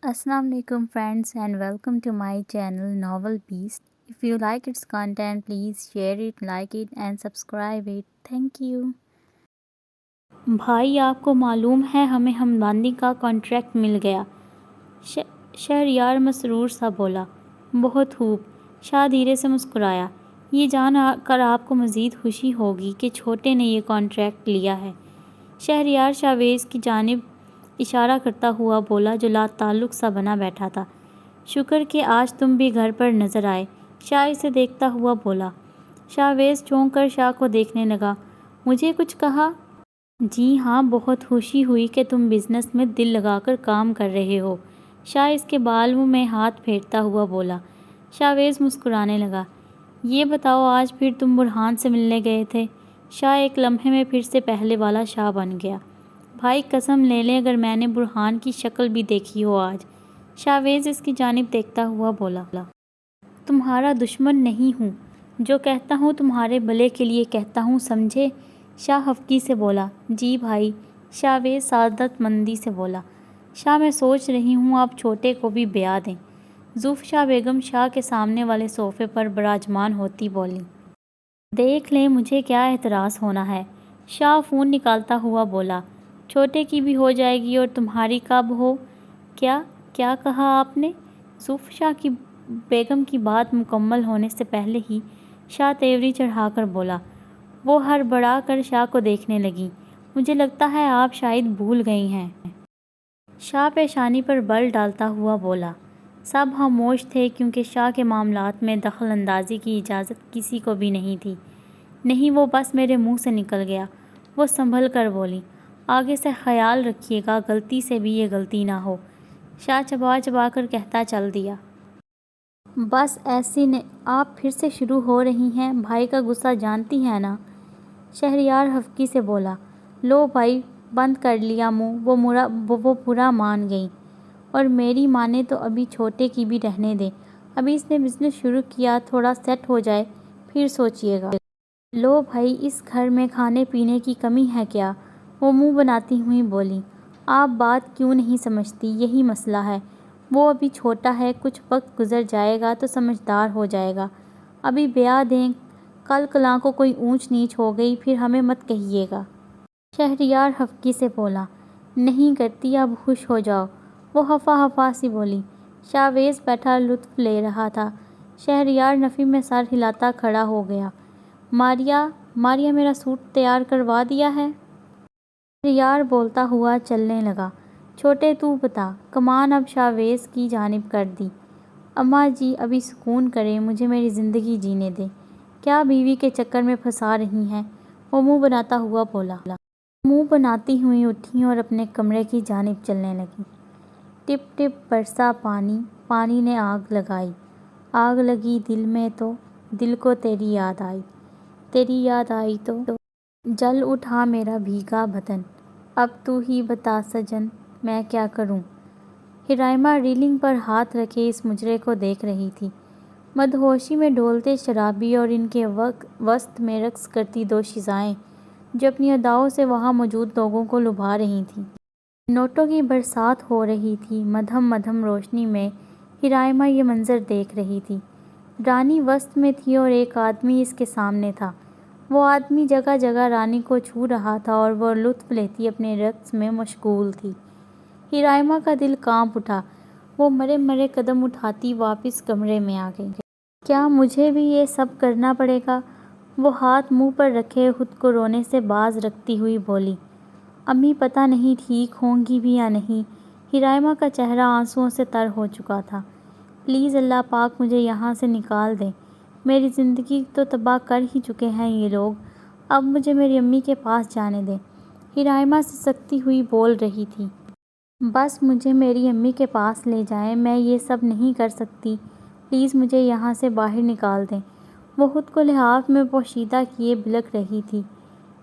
Assalamu alaikum friends and welcome to my channel Novel Beast. If you like its content, please share it, like it and subscribe it. Thank you. بھائی آپ کو معلوم ہے ہمیں ہمدانی کا contract مل گیا۔ شہریار مسرور سا بولا۔ بہت خوب۔ شاہ دھیرے سے مسکرایا۔ یہ جان کر آپ کو مزید خوشی ہوگی کہ چھوٹے نے یہ کانٹریکٹ لیا ہے۔ شہریار شاویز کی جانب اشارہ کرتا ہوا بولا جو لا تعلق سا بنا بیٹھا تھا۔ شکر کہ آج تم بھی گھر پر نظر آئے۔ شاہ اسے دیکھتا ہوا بولا۔ شاویز چونک کر شاہ کو دیکھنے لگا۔ مجھے کچھ کہا؟ جی ہاں، بہت خوشی ہوئی کہ تم بزنس میں دل لگا کر کام کر رہے ہو۔ شاہ اس کے بالوں میں ہاتھ پھیرتا ہوا بولا۔ شاویز مسکرانے لگا۔ یہ بتاؤ آج پھر تم برہان سے ملنے گئے تھے؟ شاہ ایک لمحے میں پھر سے پہلے والا شاہ بن گیا۔ بھائی قسم لے لیں اگر میں نے برہان کی شکل بھی دیکھی ہو آج۔ شاویز اس کی جانب دیکھتا ہوا بولا۔ تمہارا دشمن نہیں ہوں، جو کہتا ہوں تمہارے بھلے کے لیے کہتا ہوں، سمجھے؟ شاہ خفگی سے بولا۔ جی بھائی، شاویز سعادت مندی سے بولا۔ شاہ میں سوچ رہی ہوں آپ چھوٹے کو بھی بیاہ دیں۔ زوفشا بیگم شاہ کے سامنے والے صوفے پر براجمان ہوتی بولی۔ دیکھ لیں مجھے کیا اعتراض ہونا ہے؟ شاہ فون نکالتا ہوا بولا۔ چھوٹے کی بھی ہو جائے گی اور تمہاری کب ہو؟ کیا کہا آپ نے؟ زوفشا کی بیگم کی بات مکمل ہونے سے پہلے ہی شاہ تیوری چڑھا کر بولا۔ وہ ہڑبڑا کر شاہ کو دیکھنے لگی۔ مجھے لگتا ہے آپ شاید بھول گئی ہیں۔ شاہ پیشانی پر بل ڈالتا ہوا بولا۔ سب خاموش تھے کیونکہ شاہ کے معاملات میں دخل اندازی کی اجازت کسی کو بھی نہیں تھی۔ نہیں، وہ بس میرے منہ سے نکل گیا۔ وہ سنبھل کر بولی۔ آگے سے خیال رکھیے گا غلطی سے بھی یہ غلطی نہ ہو۔ شاہ چبا چبا کر کہتا چل دیا۔ بس ایسی نے آپ پھر سے شروع ہو رہی ہیں، بھائی کا غصہ جانتی ہیں نا؟ شہریار خفگی سے بولا۔ لو بھائی، بند کر لیا منہ، وہ برا مان گئی۔ اور میری مانے تو ابھی چھوٹے کی بھی رہنے دیں، ابھی اس نے بزنس شروع کیا، تھوڑا سیٹ ہو جائے پھر سوچئے گا۔ لو بھائی، اس گھر میں کھانے پینے کی کمی ہے کیا؟ وہ منہ بناتی ہوئی بولی۔ آپ بات کیوں نہیں سمجھتی؟ یہی مسئلہ ہے۔ وہ ابھی چھوٹا ہے، کچھ وقت گزر جائے گا تو سمجھدار ہو جائے گا۔ ابھی بیاہ دیں، کل کلاں کو کوئی اونچ نیچ ہو گئی پھر ہمیں مت کہیے گا۔ شہریار خفگی سے بولا۔ نہیں کرتی، اب خوش ہو جاؤ۔ وہ ہفا سی بولی۔ شاویز بیٹھا لطف لے رہا تھا۔ شہریار نفی میں سر ہلاتا کھڑا ہو گیا۔ ماریا میرا سوٹ تیار کروا دیا ہے؟ شہریار بولتا ہوا چلنے لگا۔ چھوٹے تو بتا۔ کمان اب شاویز کی جانب کر دی۔ اماں جی ابھی سکون کریں، مجھے میری زندگی جینے دیں۔ کیا بیوی کے چکر میں پھنسا رہی ہیں؟ وہ منہ بناتا ہوا بولا۔ منہ بناتی ہوئی اٹھی اور اپنے کمرے کی جانب چلنے لگی۔ ٹپ ٹپ برسا پانی، پانی نے آگ لگائی۔ آگ لگی دل میں تو دل کو تیری یاد آئی، تیری یاد آئی تو جل اٹھا میرا بھیگا بدن۔ اب تو ہی بتا سجن میں کیا کروں؟ ہرائمہ ریلنگ پر ہاتھ رکھے اس مجرے کو دیکھ رہی تھی۔ مدہوشی میں ڈولتے شرابی اور ان کے وسط میں رقص کرتی دو شیزائیں جو اپنی اداؤں سے وہاں موجود لوگوں کو لبھا رہی تھیں۔ نوٹوں کی برسات ہو رہی تھی۔ مدھم مدھم روشنی میں ہرائمہ یہ منظر دیکھ رہی تھی۔ رانی وسط میں تھی اور ایک آدمی اس کے سامنے تھا۔ وہ آدمی جگہ جگہ رانی کو چھو رہا تھا اور وہ لطف لیتی اپنے رقص میں مشغول تھی۔ ہرائمہ کا دل کانپ اٹھا۔ وہ مرے مرے قدم اٹھاتی واپس کمرے میں آ گئی۔ کیا مجھے بھی یہ سب کرنا پڑے گا؟ وہ ہاتھ منہ پر رکھے خود کو رونے سے باز رکھتی ہوئی بولی۔ امی پتہ نہیں ٹھیک ہوں گی بھی یا نہیں۔ ہرائمہ کا چہرہ آنسوؤں سے تر ہو چکا تھا۔ پلیز اللہ پاک مجھے یہاں سے نکال دیں۔ میری زندگی تو تباہ کر ہی چکے ہیں یہ لوگ، اب مجھے میری امی کے پاس جانے دیں۔ ہرائمہ سسکتی ہوئی بول رہی تھی۔ بس مجھے میری امی کے پاس لے جائیں، میں یہ سب نہیں کر سکتی، پلیز مجھے یہاں سے باہر نکال دیں۔ وہ خود کو لحاف میں پوشیدہ کیے بلک رہی تھی۔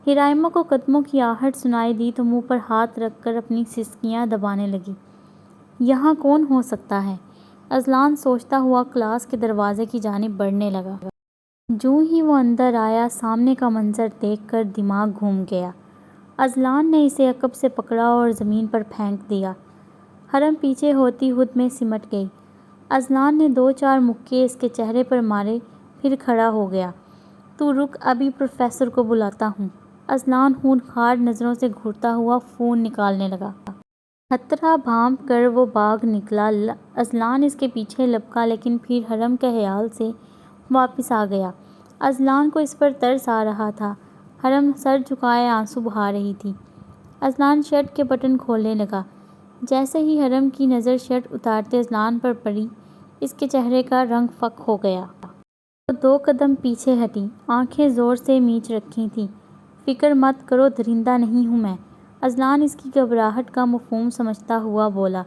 ہرائمہ کو قدموں کی آہٹ سنائی دی تو منہ پر ہاتھ رکھ کر اپنی سسکیاں دبانے لگی۔ یہاں کون ہو سکتا ہے؟ اذلان سوچتا ہوا کلاس کے دروازے کی جانب بڑھنے لگا۔ جوں ہی وہ اندر آیا، سامنے کا منظر دیکھ کر دماغ گھوم گیا۔ اذلان نے اسے عقب سے پکڑا اور زمین پر پھینک دیا۔ حرم پیچھے ہوتی خود میں سمٹ گئی۔ اذلان نے 2-4 مکے اس کے چہرے پر مارے، پھر کھڑا ہو گیا۔ تو رک، ابھی پروفیسر کو بلاتا ہوں۔ اذلان خونخوار نظروں سے گھورتا ہوا فون نکالنے لگا۔ خطرہ بھانپ کر وہ بھاگ نکلا۔ اذلان اس کے پیچھے لپکا، لیکن پھر حرم کے خیال سے واپس آ گیا۔ اذلان کو اس پر ترس آ رہا تھا۔ حرم سر جھکائے آنسو بہا رہی تھی۔ اذلان شرٹ کے بٹن کھولنے لگا۔ جیسے ہی حرم کی نظر شرٹ اتارتے اذلان پر پڑی، اس کے چہرے کا رنگ فک ہو گیا۔ وہ 2 قدم پیچھے ہٹی، آنکھیں زور سے میچ رکھی تھیں۔ فکر مت کرو، درندہ نہیں ہوں میں۔ اذلان اس کی گھبراہٹ کا مفہوم سمجھتا ہوا بولا،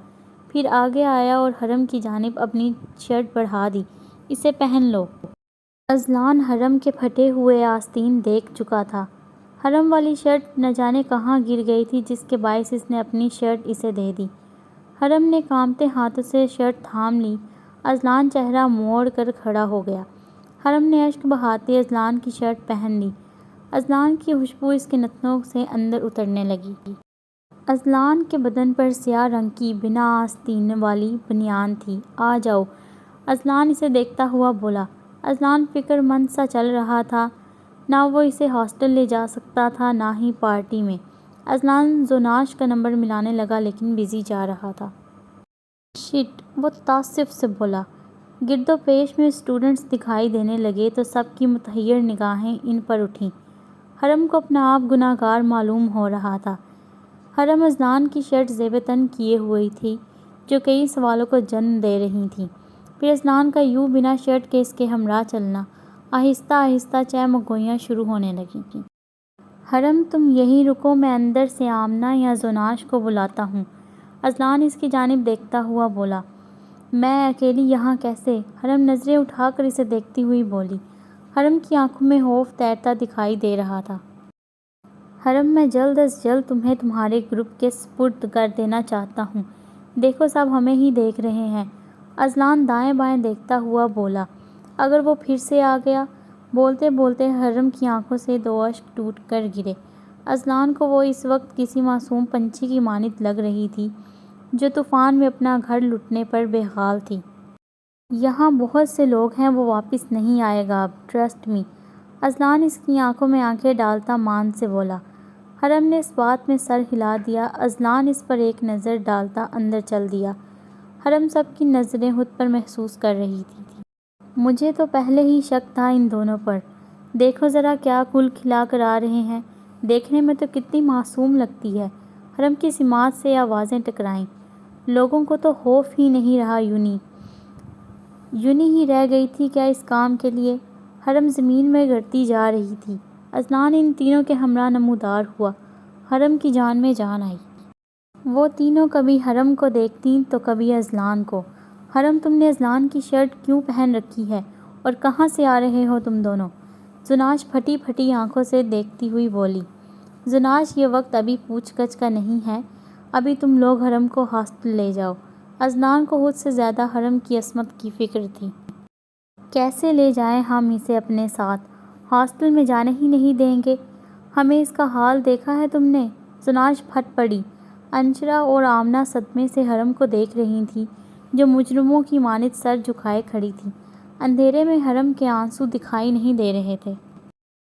پھر آگے آیا اور حرم کی جانب اپنی شرٹ بڑھا دی۔ اسے پہن لو۔ اذلان حرم کے پھٹے ہوئے آستین دیکھ چکا تھا۔ حرم والی شرٹ نہ جانے کہاں گر گئی تھی، جس کے باعث اس نے اپنی شرٹ اسے دے دی۔ حرم نے کانپتے ہاتھوں سے شرٹ تھام لی۔ اذلان چہرہ موڑ کر کھڑا ہو گیا۔ حرم نے اشک بہاتے اذلان کی شرٹ پہن لی۔ اذلان کی خوشبو اس کے نتنوں سے اندر اترنے لگی۔ اذلان کے بدن پر سیاہ رنگ کی بنا آستین والی بنیان تھی۔ آ جاؤ، اذلان اسے دیکھتا ہوا بولا۔ اذلان فکر مند سا چل رہا تھا۔ نہ وہ اسے ہاسٹل لے جا سکتا تھا، نہ ہی پارٹی میں۔ اذلان زناش کا نمبر ملانے لگا، لیکن بزی جا رہا تھا۔ شٹ، وہ تعصب سے بولا۔ گرد و پیش میں اسٹوڈنٹس دکھائی دینے لگے تو سب کی متحیر نگاہیں ان پر اٹھیں۔ حرم کو اپنا آپ گناہ گار معلوم ہو رہا تھا۔ حرم اذلان کی شرٹ زیب تن کیے ہوئی تھی، جو کئی سوالوں کو جنم دے رہی تھی۔ پھر اذلان کا یوں بنا شرٹ کے اس کے ہمراہ چلنا، آہستہ آہستہ چہمگوئیاں شروع ہونے لگیں۔ حرم تم یہیں رکو، میں اندر سے آمنہ یا زناش کو بلاتا ہوں۔ اذلان اس کی جانب دیکھتا ہوا بولا۔ میں اکیلی یہاں کیسے؟ حرم نظریں اٹھا کر اسے دیکھتی ہوئی بولی۔ حرم کی آنکھوں میں خوف تیرتا دکھائی دے رہا تھا۔ حرم میں جلد از جلد تمہیں تمہارے گروپ کے سپرد کر دینا چاہتا ہوں۔ دیکھو سب ہمیں ہی دیکھ رہے ہیں۔ اذلان دائیں بائیں دیکھتا ہوا بولا۔ اگر وہ پھر سے آ گیا؟ بولتے بولتے حرم کی آنکھوں سے 2 اشک ٹوٹ کر گرے۔ اذلان کو وہ اس وقت کسی معصوم پنچھی کی مانند لگ رہی تھی، جو طوفان میں اپنا گھر لٹنے پر بے حال تھی۔ یہاں بہت سے لوگ ہیں، وہ واپس نہیں آئے گا اب، ٹرسٹ می۔ اذلان اس کی آنکھوں میں آنکھیں ڈالتا مان سے بولا۔ حرم نے اس بات میں سر ہلا دیا۔ اذلان اس پر ایک نظر ڈالتا اندر چل دیا۔ حرم سب کی نظریں خود پر محسوس کر رہی تھی۔ مجھے تو پہلے ہی شک تھا ان دونوں پر۔ دیکھو ذرا کیا کھل کھلا کر آ رہے ہیں، دیکھنے میں تو کتنی معصوم لگتی ہے۔ حرم کی سماعت سے آوازیں ٹکرائیں۔ لوگوں کو تو خوف ہی نہیں رہا، یونی ہی رہ گئی تھی کیا اس کام کے لیے؟ حرم زمین میں گرتی جا رہی تھی۔ اذلان ان تینوں کے ہمراہ نمودار ہوا۔ حرم کی جان میں جان آئی۔ وہ تینوں کبھی حرم کو دیکھتیں تو کبھی اذلان کو۔ حرم، تم نے اذلان کی شرٹ کیوں پہن رکھی ہے اور کہاں سے آ رہے ہو تم دونوں؟ زناش پھٹی پھٹی آنکھوں سے دیکھتی ہوئی بولی۔ زناش، یہ وقت ابھی پوچھ گچھ کا نہیں ہے، ابھی تم لوگ حرم کو ہاسٹل لے جاؤ۔ اذلان کو خود سے زیادہ حرم کی عصمت کی فکر تھی۔ کیسے لے جائیں ہم اسے اپنے ساتھ؟ ہاسٹل میں جانے ہی نہیں دیں گے۔ ہمیں اس کا حال دیکھا ہے تم نے؟ زناش پھٹ پڑی۔ انشرا اور آمنہ صدمے سے حرم کو دیکھ رہی تھیں، جو مجرموں کی مانند سر جھکائے کھڑی تھی۔ اندھیرے میں حرم کے آنسو دکھائی نہیں دے رہے تھے۔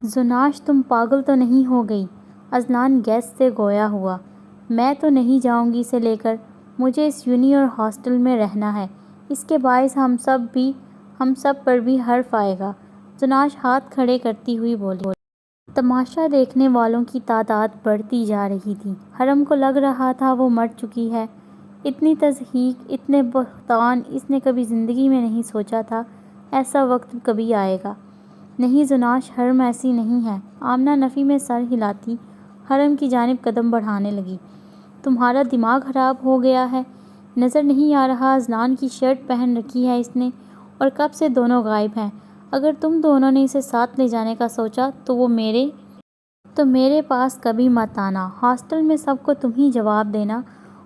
زناش، تم پاگل تو نہیں ہو گئی؟ اذلان گیس سے گویا ہوا۔ میں تو نہیں جاؤں گی اسے لے کر، مجھے اس یونی اور ہاسٹل میں رہنا ہے۔ اس کے باعث ہم سب پر بھی حرف آئے گا۔ زناش ہاتھ کھڑے کرتی ہوئی بولی۔ تماشا دیکھنے والوں کی تعداد بڑھتی جا رہی تھی۔ حرم کو لگ رہا تھا وہ مر چکی ہے۔ اتنی تضحیک، اتنے بہتان اس نے کبھی زندگی میں نہیں سوچا تھا۔ ایسا وقت کبھی آئے گا۔ نہیں زناش، حرم ایسی نہیں ہے۔ آمنہ نفی میں سر ہلاتی حرم کی جانب قدم بڑھانے لگی۔ تمہارا دماغ خراب ہو گیا ہے؟ نظر نہیں آ رہا اذلان کی شرٹ پہن رکھی ہے اس نے، اور کب سے دونوں غائب ہیں؟ اگر تم دونوں نے اسے ساتھ لے جانے کا سوچا تو میرے پاس کبھی مت آنا۔ ہاسٹل میں سب کو تم ہی جواب دینا،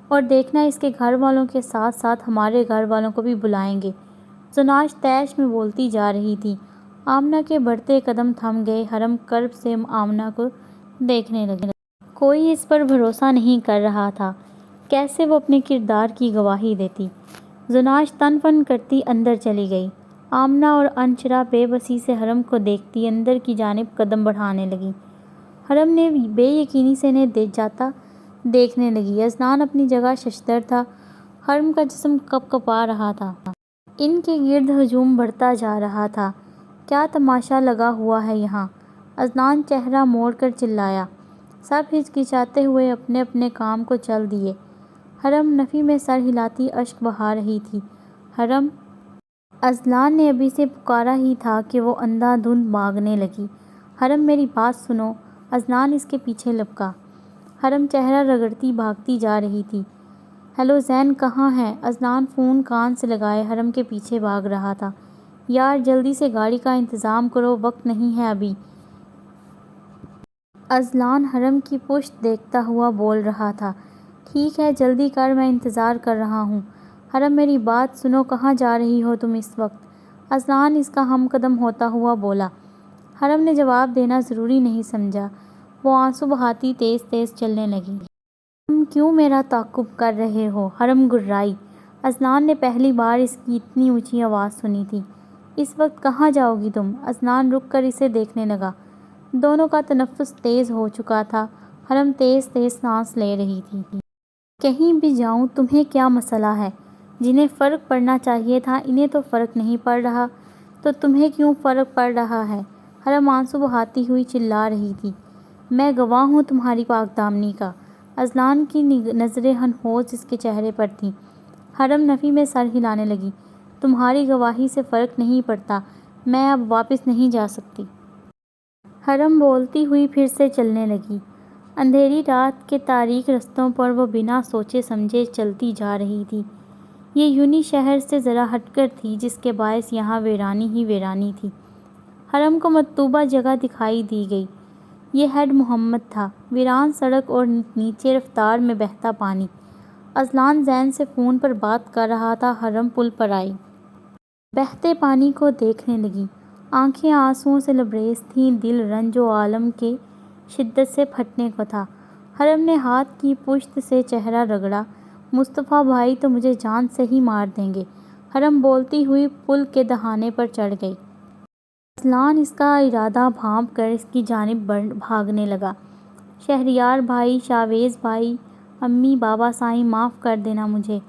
اور دیکھنا اس کے گھر والوں کے ساتھ ساتھ ہمارے گھر والوں کو بھی بلائیں گے۔ زناش طیش میں بولتی جا رہی تھی۔ آمنہ کے بڑھتے قدم تھم گئے۔ حرم کرب سے آمنہ کو دیکھنے لگی۔ کوئی اس پر بھروسہ نہیں کر رہا تھا۔ کیسے وہ اپنے کردار کی گواہی دیتی۔ زناش تن فن کرتی اندر چلی گئی۔ آمنہ اور انشرا بے بسی سے حرم کو دیکھتی اندر کی جانب قدم بڑھانے لگیں۔ حرم نے بے یقینی سے انہیں جاتا دیکھنے لگی۔ اذنان اپنی جگہ ششدر تھا۔ حرم کا جسم کپ کپا رہا تھا۔ ان کے گرد ہجوم بڑھتا جا رہا تھا۔ کیا تماشا لگا ہوا ہے یہاں؟ اذنان چہرہ موڑ کر چلایا۔ سب ہچکچاتے ہوئے اپنے اپنے کام کو چل دیے۔ حرم نفی میں سر ہلاتی اشک بہا رہی تھی۔ حرم! اذنان نے ابھی سے پکارا ہی تھا کہ وہ اندھا دھند بھاگنے لگی۔ حرم میری بات سنو۔ اذنان اس کے پیچھے لپکا۔ حرم چہرہ رگڑتی بھاگتی جا رہی تھی۔ ہیلو زین کہاں ہے؟ اذنان فون کان سے لگائے حرم کے پیچھے بھاگ رہا تھا۔ یار جلدی سے گاڑی کا انتظام کرو، وقت نہیں ہے ابھی۔ اذنان حرم کی پشت دیکھتا ہوا بول رہا تھا۔ ٹھیک ہے جلدی کر، میں انتظار کر رہا ہوں۔ حرم میری بات سنو، کہاں جا رہی ہو تم اس وقت؟ اذنان اس کا ہم قدم ہوتا ہوا بولا۔ حرم نے جواب دینا ضروری نہیں سمجھا۔ وہ آنسو بہاتی تیز تیز چلنے لگی۔ تم کیوں میرا تعاقب کر رہے ہو؟ حرم گررائی۔ اذنان نے پہلی بار اس کی اتنی اونچی آواز سنی تھی۔ اس وقت کہاں جاؤ گی تم؟ اذنان رک کر اسے دیکھنے لگا۔ دونوں کا تنفس تیز ہو چکا تھا۔ حرم تیز تیز سانس لے رہی تھی۔ کہیں بھی جاؤں، تمہیں کیا مسئلہ ہے؟ جنہیں فرق پڑنا چاہیے تھا انہیں تو فرق نہیں پڑ رہا، تو تمہیں کیوں فرق پڑ رہا ہے؟ حرم آنسو بہاتی ہوئی چلا رہی تھی۔ میں گواہ ہوں تمہاری پاک دامنی کا۔ اذنان کی نظریں ہنہوس اس کے چہرے پر تھیں۔ حرم نفی میں سر ہلانے لگی۔ تمہاری گواہی سے فرق نہیں پڑتا، میں اب واپس نہیں جا سکتی۔ حرم بولتی ہوئی پھر سے چلنے لگی۔ اندھیری رات کے تاریک رستوں پر وہ بنا سوچے سمجھے چلتی جا رہی تھی۔ یہ یونی شہر سے ذرا ہٹ کر تھی جس کے باعث یہاں ویرانی ہی ویرانی تھی۔ حرم کو مطلوبہ جگہ دکھائی دی گئی۔ یہ ہیڈ محمد تھا۔ ویران سڑک اور نیچے رفتار میں بہتا پانی۔ اذنان زین سے فون پر بات کر رہا تھا۔ حرم پل پر آئی۔ بہتے پانی کو دیکھنے لگی۔ آنکھیں آنسوؤں سے لبریز تھیں، دل رنج و الم کے شدت سے پھٹنے کو تھا۔ حرم نے ہاتھ کی پشت سے چہرہ رگڑا۔ مصطفیٰ بھائی تو مجھے جان سے ہی مار دیں گے۔ حرم بولتی ہوئی پل کے دہانے پر چڑھ گئی۔ اذنان اس کا ارادہ بھانپ کر اس کی جانب بھاگنے لگا۔ شہریار بھائی، شاویز بھائی، امی، بابا سائیں، معاف کر دینا مجھے۔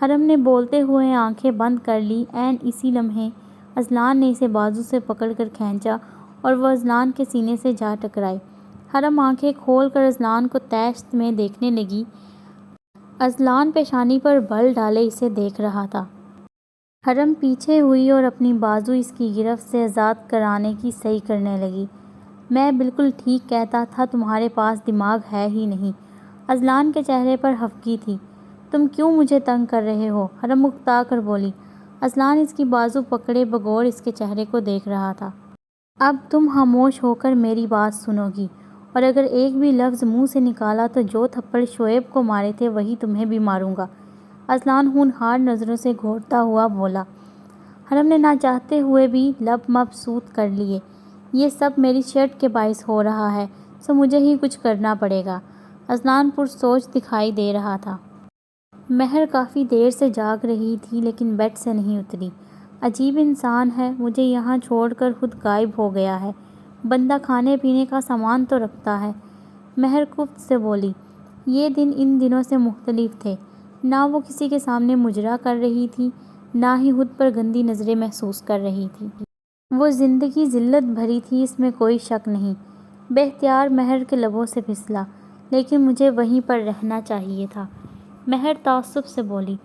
حرم نے بولتے ہوئے آنکھیں بند کر لی۔ عین اسی لمحے اذنان نے اسے بازو سے پکڑ کر کھینچا اور وہ اذنان کے سینے سے جا ٹکرائی۔ حرم آنکھیں کھول کر اذنان کو تیش میں دیکھنے لگی۔ اذنان پیشانی پر بل ڈالے اسے دیکھ رہا تھا۔ حرم پیچھے ہوئی اور اپنی بازو اس کی گرفت سے آزاد کرانے کی صحیح کرنے لگی۔ میں بالکل ٹھیک کہتا تھا، تمہارے پاس دماغ ہے ہی نہیں۔ اذنان کے چہرے پر خفگی تھی۔ تم کیوں مجھے تنگ کر رہے ہو؟ حرم اکتا کر بولی۔ اذنان اس کی بازو پکڑے بغور اس کے چہرے کو دیکھ رہا تھا۔ اب تم خاموش ہو کر میری بات سنو گی، اور اگر ایک بھی لفظ منہ سے نکالا تو جو تھپڑ شعیب کو مارے تھے وہی تمہیں بھی ماروں گا۔ اذنان ہونہار نظروں سے گھورتا ہوا بولا۔ حرم نے نہ چاہتے ہوئے بھی لب مبسوط کر لیے۔ یہ سب میری شرٹ کے باعث ہو رہا ہے، سو مجھے ہی کچھ کرنا پڑے گا۔ اذنان پرسوچ دکھائی دے رہا تھا۔ مہر کافی دیر سے جاگ رہی تھی لیکن بیڈ سے نہیں اتری۔ عجیب انسان ہے، مجھے یہاں چھوڑ کر خود غائب ہو گیا ہے۔ بندہ کھانے پینے کا سامان تو رکھتا ہے۔ مہر خفت سے بولی۔ یہ دن ان دنوں سے مختلف تھے۔ نہ وہ کسی کے سامنے مجرا کر رہی تھی، نہ ہی خود پر گندی نظریں محسوس کر رہی تھی۔ وہ زندگی ذلت بھری تھی، اس میں کوئی شک نہیں۔ بے اختیار مہر کے لبوں سے پھسلا۔ لیکن مجھے وہیں پر رہنا چاہیے تھا۔ مہر تعصب سے بولی۔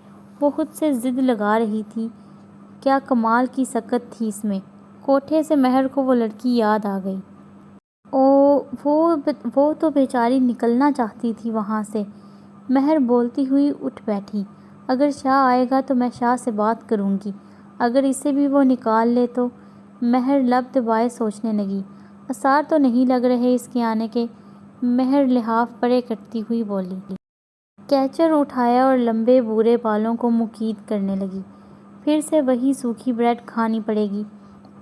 وہ خود سے ضد لگا رہی تھی۔ کیا کمال کی سکت تھی اس میں۔ کوٹھے سے مہر کو وہ لڑکی یاد آ گئی۔ وہ تو بیچاری نکلنا چاہتی تھی وہاں سے۔ مہر بولتی ہوئی اٹھ بیٹھی۔ اگر شاہ آئے گا تو میں شاہ سے بات کروں گی، اگر اسے بھی وہ نکال لے تو۔ مہر لب دبائے سوچنے لگی۔ آثار تو نہیں لگ رہے اس کے آنے کے۔ مہر لحاف پرے کرتی ہوئی بولی۔ کیچر اٹھایا اور لمبے برے بالوں کو مکید کرنے لگی۔ پھر سے وہی سوکھی بریڈ کھانی پڑے گی۔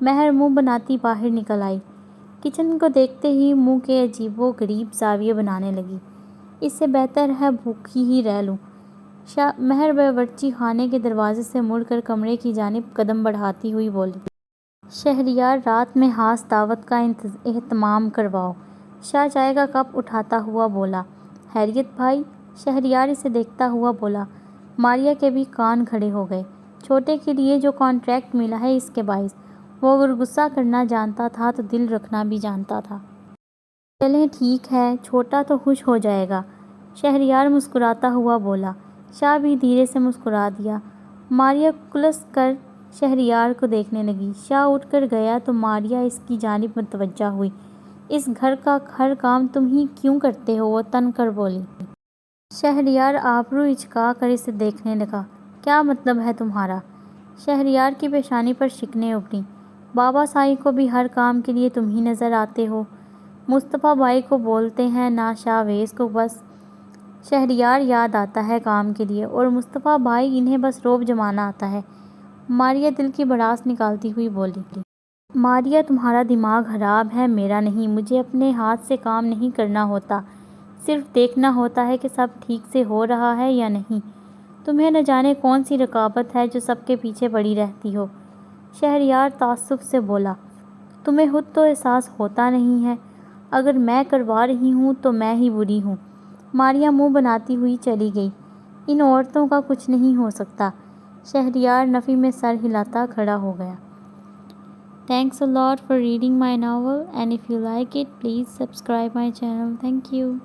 مہر منہ بناتی باہر نکل آئی۔ کچن کو دیکھتے ہی منہ کے عجیب و غریب زاویے بنانے لگی۔ اس سے بہتر ہے بھوکی ہی رہ لوں۔ مہر باورچی خانے کے دروازے سے مڑ کر کمرے کی جانب قدم بڑھاتی ہوئی بولی، شہریار، رات میں خاص دعوت کا اہتمام کرواؤ۔ شاہ چائے کا کپ اٹھاتا ہوا بولا۔ خیریت بھائی؟ شہریار اسے دیکھتا ہوا بولا۔ ماریا کے بھی کان کھڑے ہو گئے۔ چھوٹے کے لیے جو کانٹریکٹ ملا ہے اس کے باعث وہ اگر غصہ کرنا جانتا تھا تو دل رکھنا بھی جانتا تھا۔ چلیں ٹھیک ہے، چھوٹا تو خوش ہو جائے گا، شہریار مسکراتا ہوا بولا۔ شاہ بھی دھیرے سے مسکرا دیا۔ ماریا کلس کر شہریار کو دیکھنے لگی۔ شاہ اٹھ کر گیا تو ماریا اس کی جانب متوجہ ہوئی۔ اس گھر کا ہر کام تم ہی کیوں کرتے ہو؟ وہ تن کر بولی۔ شہریار آبرو اچکا کر اسے دیکھنے لگا۔ کیا مطلب ہے تمہارا؟ شہریار کی پیشانی پر شکنیں ابھریں۔ بابا سائی کو بھی ہر کام کے لیے تم ہی نظر آتے ہو۔ مصطفیٰ بھائی کو بولتے ہیں نا شاہ ویز کو بس شہریار یاد آتا ہے کام کے لیے، اور مصطفیٰ بھائی انہیں بس روب جمانا آتا ہے۔ ماریا دل کی بھڑاس نکالتی ہوئی بولی۔ ماریا تمہارا دماغ خراب ہے، میرا نہیں۔ مجھے اپنے ہاتھ سے کام نہیں کرنا ہوتا، صرف دیکھنا ہوتا ہے کہ سب ٹھیک سے ہو رہا ہے یا نہیں۔ تمہیں نہ جانے کون سی رکاوٹ ہے جو سب کے پیچھے پڑی رہتی ہو۔ شہریار تعصب سے بولا۔ تمہیں خود تو احساس ہوتا نہیں ہے، اگر میں کروا رہی ہوں تو میں ہی بری ہوں۔ ماریا منہ بناتی ہوئی چلی گئی۔ ان عورتوں کا کچھ نہیں ہو سکتا۔ شہریار نفی میں سر ہلاتا کھڑا ہو گیا۔ Thanks a lot for reading my novel, and if you like it, please subscribe my channel. Thank you.